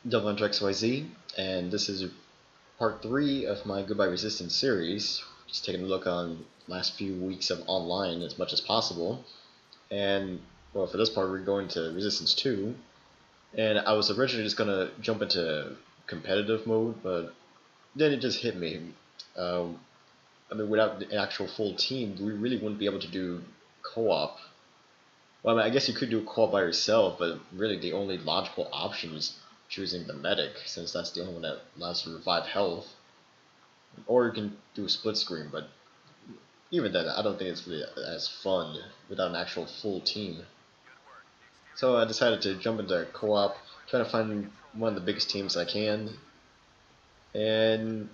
DevilHunterXYZ, and this is part 3 of my Goodbye Resistance series. Just taking a look on last few weeks of online as much as possible. And, well, for this part we're going to Resistance 2. And I was originally just going to jump into competitive mode, but then it just hit me. Without the actual full team, we really wouldn't be able to do co-op. Well, I guess you could do co-op by yourself, but really the only logical option is choosing the medic, since that's the only one that allows you to revive health. Or you can do a split screen, but even then, I don't think it's really as fun without an actual full team. So I decided to jump into co-op, trying to find one of the biggest teams I can. And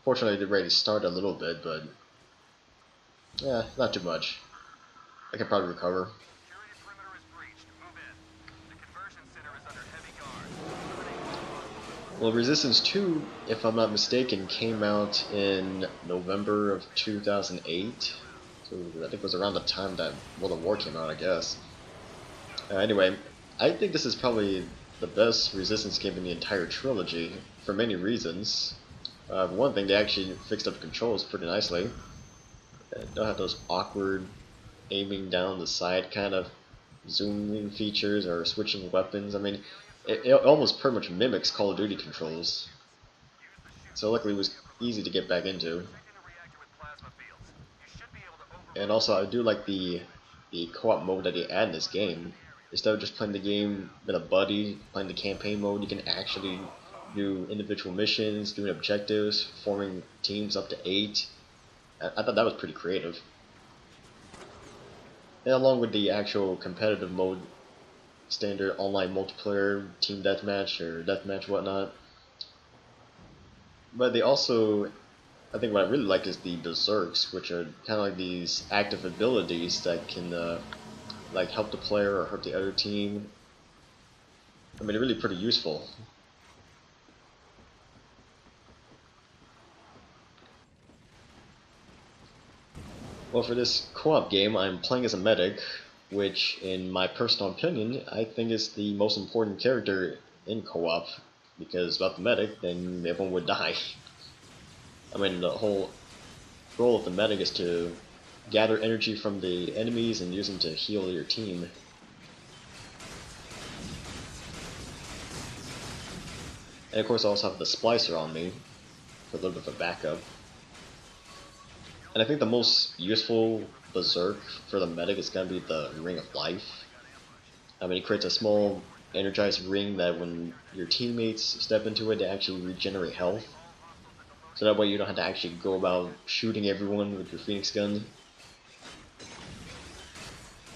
fortunately, they're ready to start a little bit, but yeah, not too much. I can probably recover. Well, Resistance 2, if I'm not mistaken, came out in November of 2008. So I think it was around the time that World of War came out, I guess. Anyway, I think this is probably the best Resistance game in the entire trilogy, for many reasons. One thing, they actually fixed up controls pretty nicely. Don't have those awkward aiming down the side kind of zooming features or switching weapons. I mean, it almost pretty much mimics Call of Duty controls. So luckily it was easy to get back into. And also I do like the co-op mode that they add in this game. Instead of just playing the game with a buddy, playing the campaign mode, you can actually do individual missions, doing objectives, forming teams up to 8. I thought that was pretty creative. And along with the actual competitive mode, standard online multiplayer, team deathmatch or deathmatch, whatnot. But they also, I think what I really like is the berserks, which are kind of like these active abilities that can like help the player or hurt the other team. I mean, they're really pretty useful. Well, for this co-op game, I'm playing as a medic, which, in my personal opinion, I think is the most important character in co-op, because without the medic, then everyone would die. I mean, the whole goal of the medic is to gather energy from the enemies and use them to heal your team. And of course I also have the splicer on me for a little bit of a backup. And I think the most useful berserk for the medic is going to be the Ring of Life. I mean, it creates a small energized ring that when your teammates step into it, they actually regenerate health. So that way you don't have to actually go about shooting everyone with your Phoenix gun.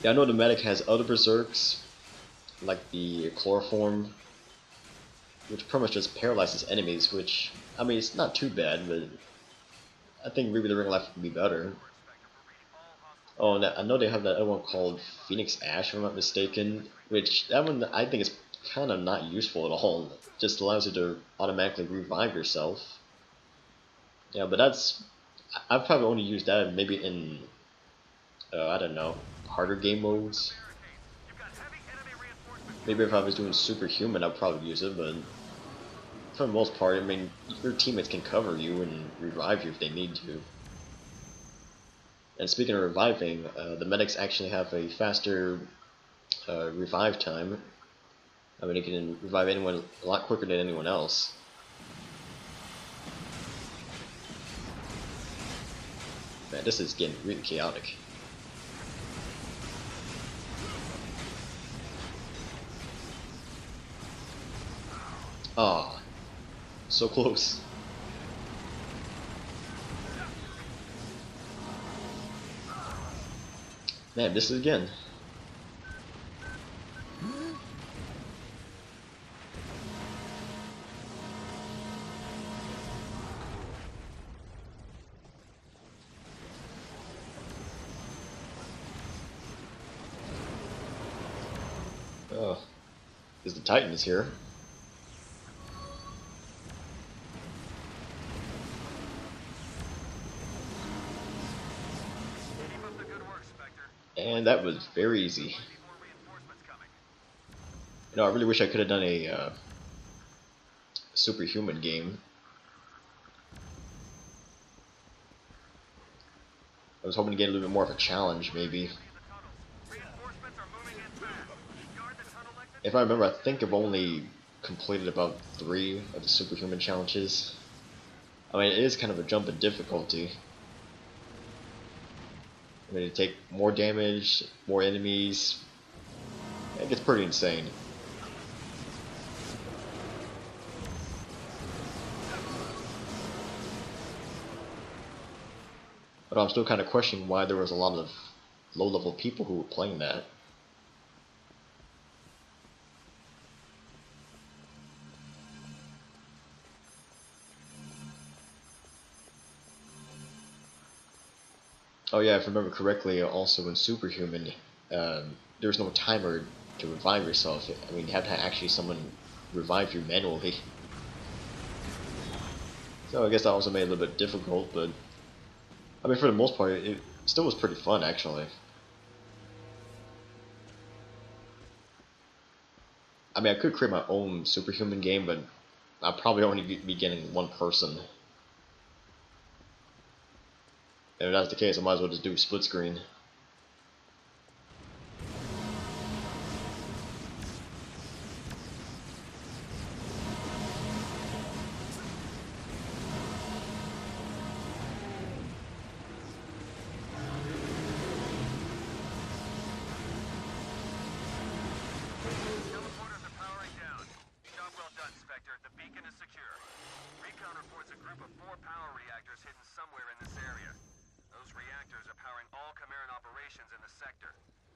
Yeah, I know the medic has other berserks, like the chloroform, which pretty much just paralyzes enemies, which, I mean, it's not too bad, but I think maybe the Ring of Life would be better. Oh, and I know they have that other one called Phoenix Ash, if I'm not mistaken, which that one I think is kind of not useful at all. It just allows you to automatically revive yourself. Yeah, but I've probably only used that maybe in, I don't know, harder game modes. Maybe if I was doing Superhuman, I'd probably use it, but for the most part, I mean, your teammates can cover you and revive you if they need to. And speaking of reviving, the medics actually have a faster revive time. I mean, you can revive anyone a lot quicker than anyone else. Man, this is getting really chaotic. Ah, so close. Man, this is again. Oh, because the Titan is here. And that was very easy. You know, I really wish I could have done a superhuman game. I was hoping to get a little bit more of a challenge, maybe. If I remember, I think I've only completed about 3 of the superhuman challenges. I mean, it is kind of a jump in difficulty. I mean, to take more damage, more enemies. It gets pretty insane. But I'm still kind of questioning why there was a lot of low-level people who were playing that. Oh yeah, if I remember correctly, also in Superhuman, there's no timer to revive yourself. I mean, you have to actually someone revive you manually. So I guess that also made it a little bit difficult, but I mean, for the most part, it still was pretty fun, actually. I mean, I could create my own Superhuman game, but I'll probably only be getting 1 person. And if that's the case, I might as well just do split screen.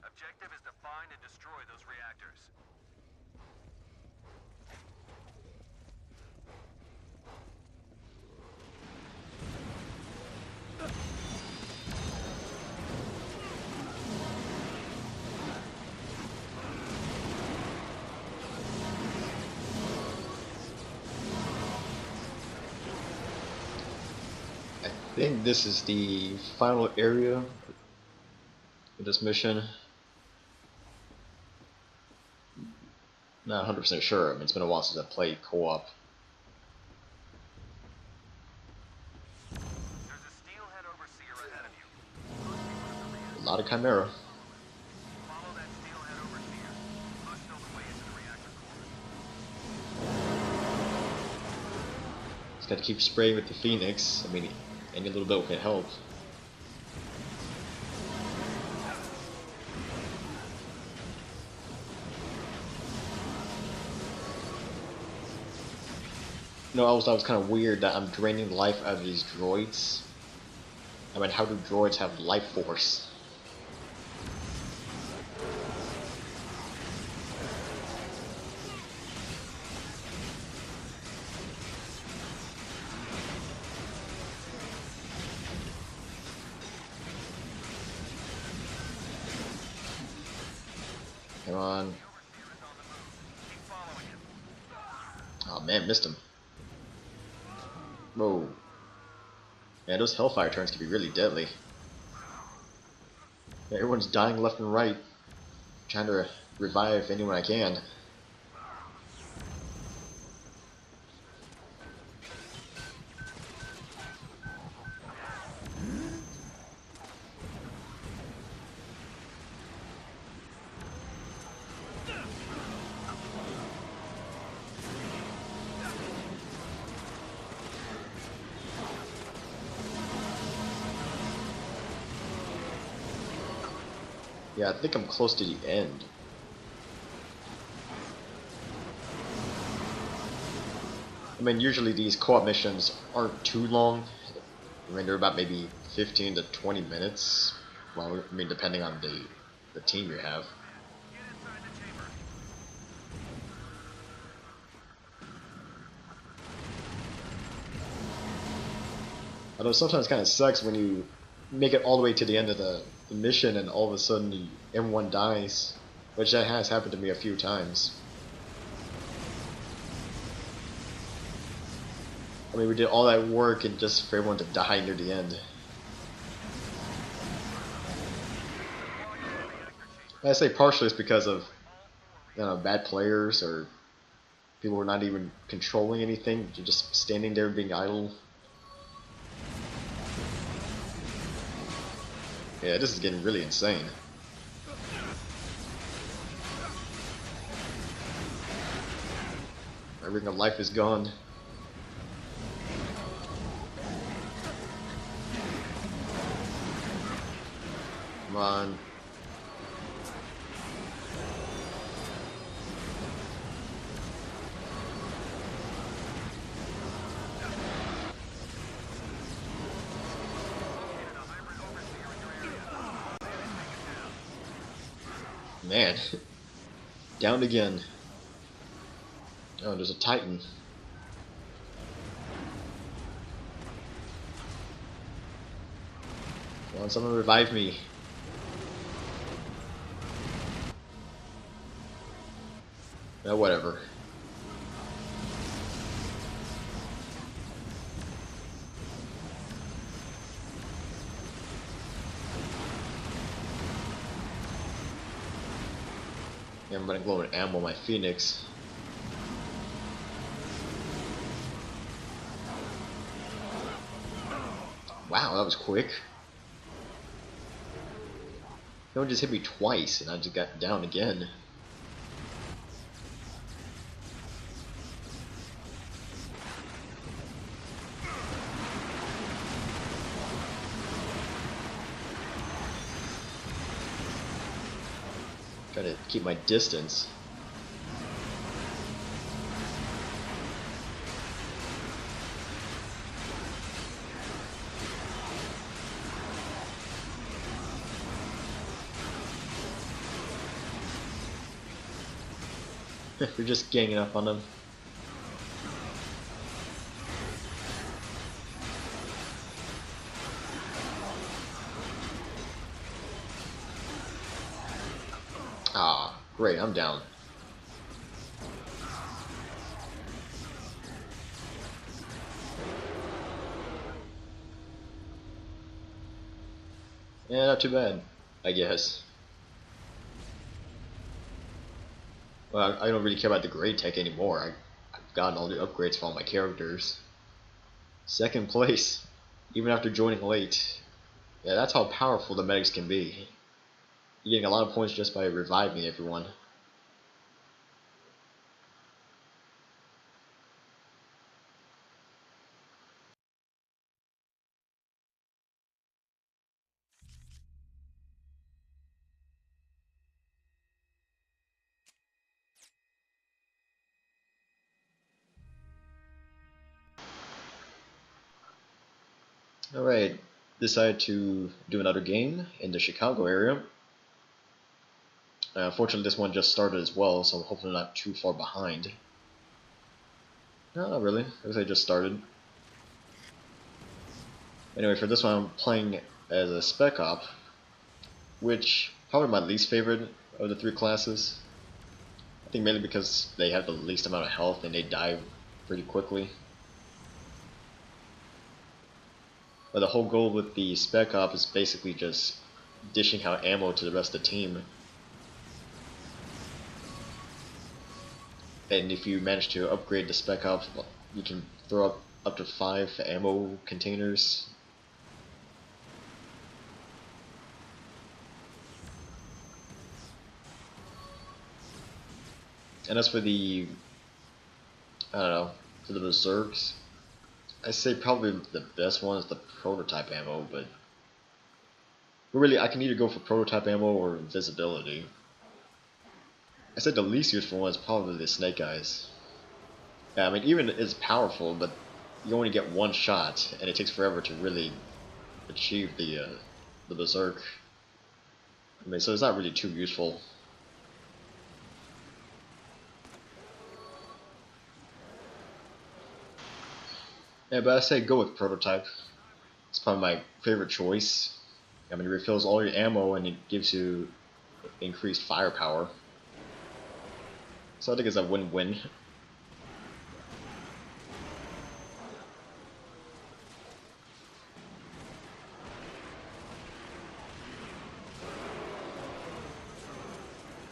Objective is to find and destroy those reactors. I think this is the final area of this mission. Not 100% sure. I mean, it's been a while since I played co-op. A lot of Chimera. Just got to keep spraying with the Phoenix. I mean, any little bit can help. No, I always thought it was kind of weird that I'm draining life out of these droids. I mean, how do droids have life force? Come on. Oh man, missed him. Whoa. Yeah, those Hellfire turns can be really deadly. Yeah, everyone's dying left and right. Trying to revive anyone I can. Yeah, I think I'm close to the end. I mean, usually these co-op missions aren't too long. I mean, they're about maybe 15 to 20 minutes. Well, I mean, depending on the team you have. Although sometimes it kind of sucks when you make it all the way to the end of the mission and all of a sudden everyone dies, which that has happened to me a few times. I mean, we did all that work and just for everyone to die near the end. I say partially it's because of, you know, bad players or People were not even controlling anything, just standing there being idle. Yeah, this is getting really insane. My ring of life is gone. Come on. Man. Down again. Oh, there's a Titan. Come on, someone revive me. Oh, whatever. Yeah, I'm running low on ammo on my Phoenix. Wow, that was quick. No one just hit me twice and I just got down again. Try to keep my distance. We're just ganging up on them. Ah, great, I'm down. Yeah, not too bad, I guess. Well, I don't really care about the grade tech anymore. I've gotten all the upgrades for all my characters. Second place, even after joining late. Yeah, that's how powerful the medics can be. You're getting a lot of points just by reviving everyone. Alright, decided to do another game in the Chicago area. Fortunately, this one just started as well, so hopefully not too far behind. No, not really. I guess I just started. Anyway, for this one, I'm playing as a Spec Op, which probably my least favorite of the three classes. I think mainly because they have the least amount of health and they die pretty quickly. But the whole goal with the Spec Op is basically just dishing out ammo to the rest of the team. And if you manage to upgrade the Spec Op, you can throw up to 5 ammo containers. And as for the, I don't know, for the Berserks, I say probably the best one is the prototype ammo, but really I can either go for prototype ammo or invisibility. I said the least useful one is probably the Snake Eyes. Yeah, I mean even it's powerful, but you only get one shot, and it takes forever to really achieve the Berserk. I mean, so it's not really too useful. Yeah, but I say go with prototype. It's probably my favorite choice. I mean, it refills all your ammo and it gives you increased firepower. So I think it's a win-win.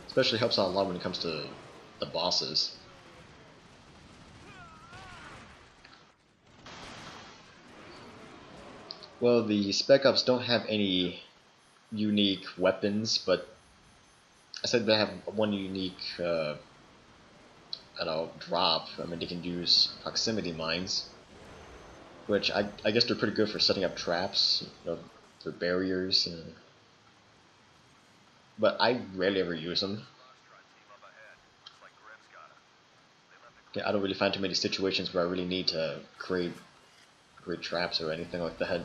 Especially helps out a lot when it comes to the bosses. Well, the Spec Ops don't have any unique weapons, but I said they have one unique, I don't know, drop. I mean, they can use proximity mines, which I guess they're pretty good for setting up traps, you know, for barriers. But I rarely ever use them. Yeah, I don't really find too many situations where I really need to create traps or anything like that.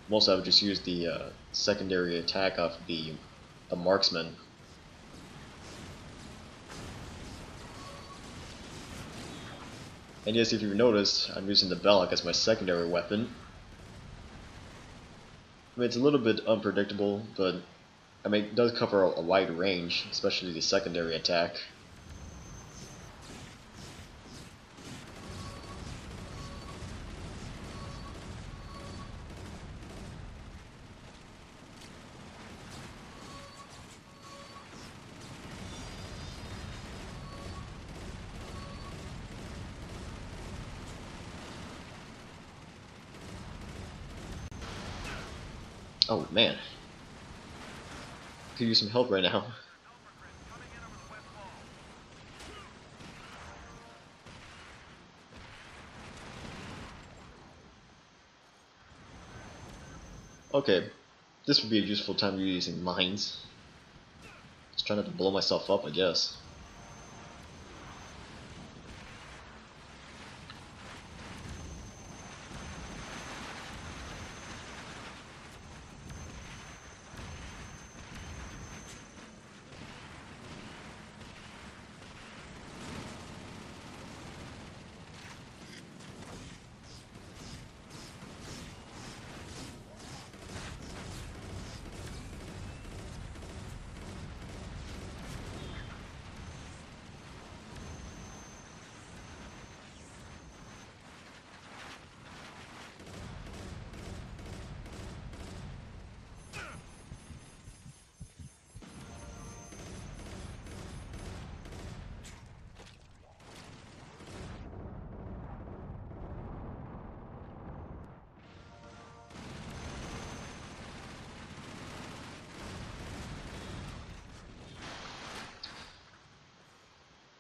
Most I would just use the secondary attack of the marksman. And yes, if you've noticed, I'm using the Belloc as my secondary weapon. I mean, it's a little bit unpredictable, but I mean, it does cover a wide range, especially the secondary attack. Oh man, could use some help right now. Okay, this would be a useful time to be using mines. Just trying not to blow myself up, I guess.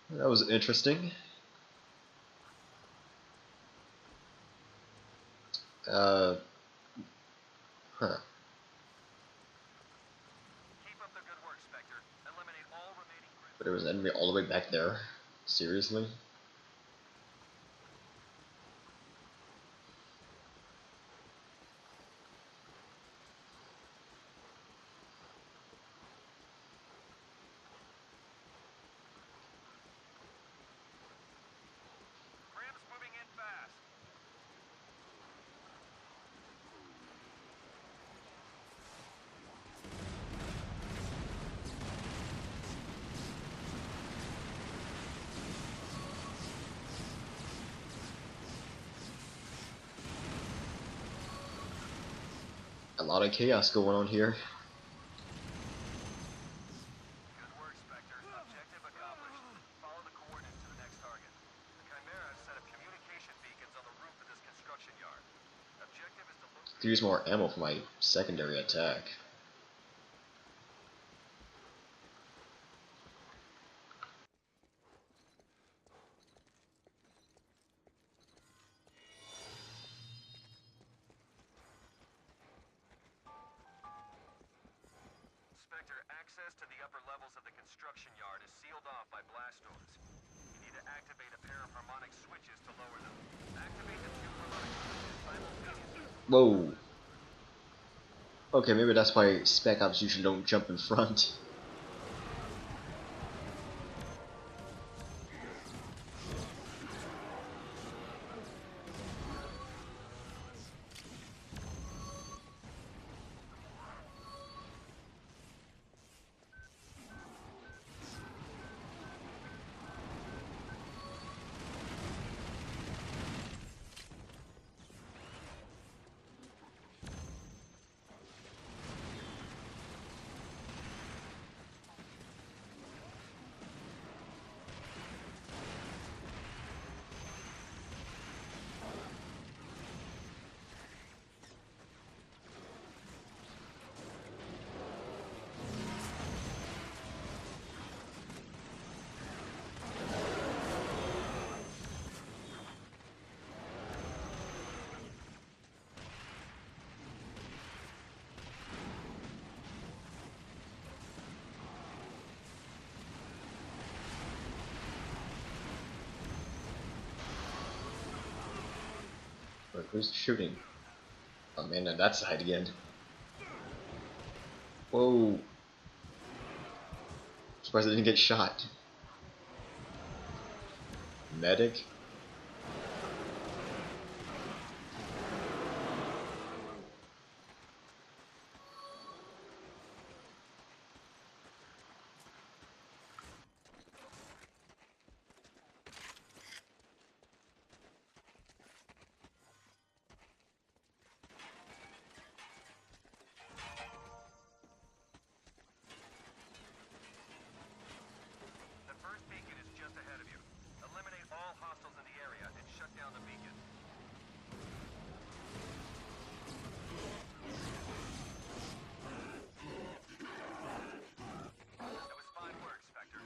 That was interesting. Uh, huh. Keep up the good work, Spectre. Eliminate all remaining But there was an enemy all the way back there. Seriously? Grim's moving in fast. A lot of chaos going on here. Good work, Spectre. Objective accomplished. Follow the coordinates to the next target. The Chimera has set up communication beacons on the roof of this construction yard. Objective is to locate... Could use more ammo for my secondary attack. Spectre, access to the upper levels of the construction yard is sealed off by blast doors. You need to activate a pair of harmonic switches to lower them. Activate the two harmonic switches simultaneously. Whoa. Okay, maybe that's why Spec Ops usually don't jump in front. Who's shooting? Oh man, on that side again. Whoa. Surprised I didn't get shot. Medic? The first beacon is just ahead of you. Eliminate all hostiles in the area and shut down the beacon. That was fine work, Spectre.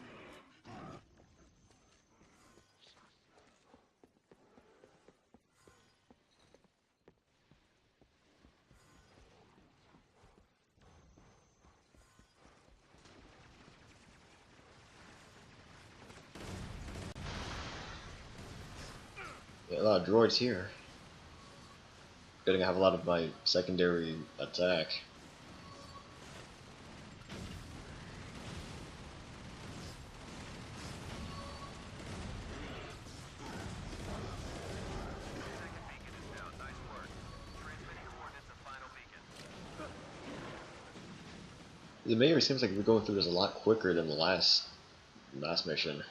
Yeah, a lot of droids here. Good thing I have a lot of my secondary attack. Second beacon is down. Nice work. Transmitting coordinates of final beacon. The mayor seems like we're going through this a lot quicker than the last mission.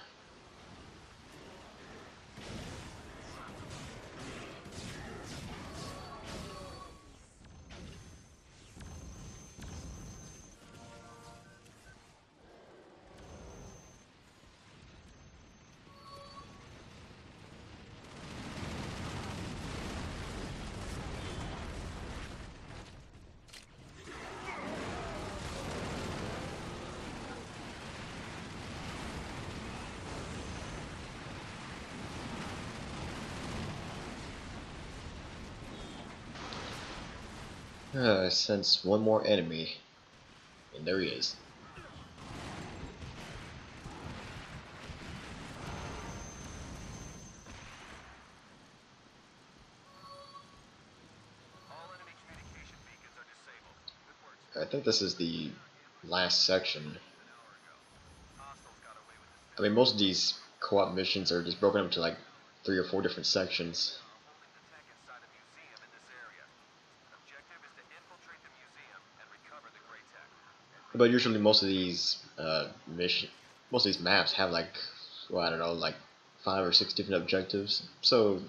I sense one more enemy, and there he is. All enemy communication beacons are disabled. Good work, Spectre. I think this is the last section. An hour ago. Hostiles got away with this. I mean, most of these co-op missions are just broken up into like 3 or 4 different sections. Holding the tech inside a museum in this area. Objective is to infiltrate the museum and recover the gray tech. But usually most of these most of these maps have like, well, I don't know, like 5 or 6 different objectives. So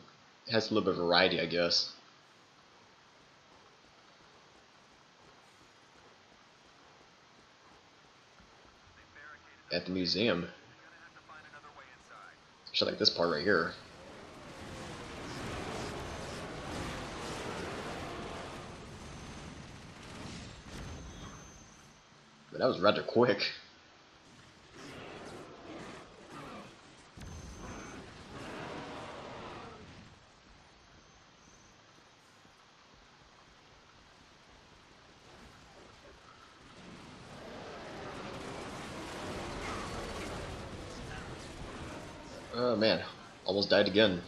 it has a little bit of variety, I guess. They barricaded the At the museum, You're gonna have to find another way inside. especially like this part right here. But that was rather quick. Oh man, almost died again.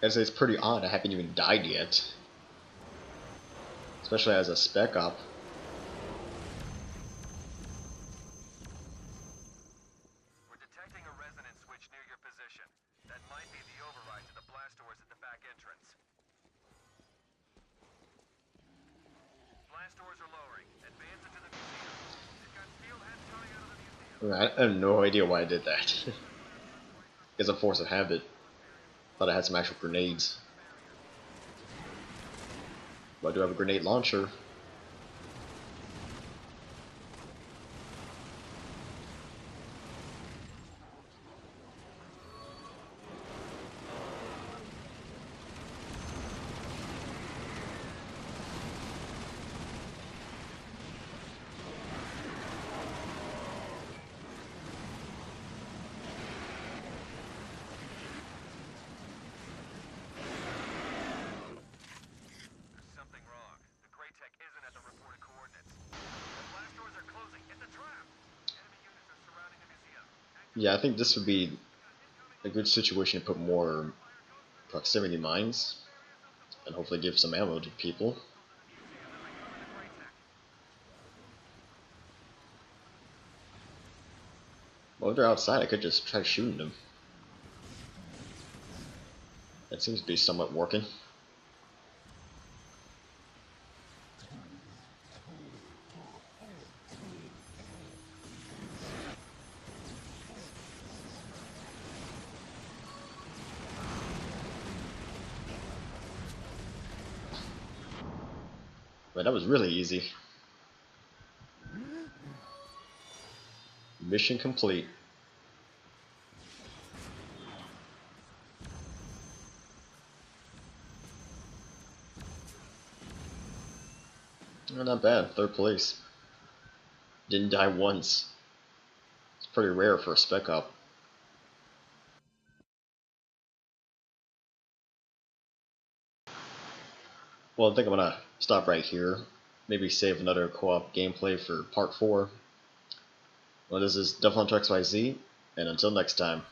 I'd say it's pretty odd I haven't even died yet. Especially as a spec op. We're detecting a resonance switch near your position. That might be the override to the blast doors at the back entrance. Blast doors are lowering. Advance into the museum. They've got steel heads coming out of the museum. I have no idea why I did that. It's a force of habit. Thought I had some actual grenades. But I do have a grenade launcher. There's something wrong. The gray tech Yeah, I think this would be a good situation to put more proximity mines and hopefully give some ammo to people. Well, if they're outside, I could just try shooting them. That seems to be somewhat working. But that was really easy. Mission complete. Oh, not bad, 3rd place. Didn't die once. It's pretty rare for a spec op. Well, I think I'm gonna stop right here. Maybe save another co-op gameplay for part 4. Well, this is DevilHunterXYZ, and until next time.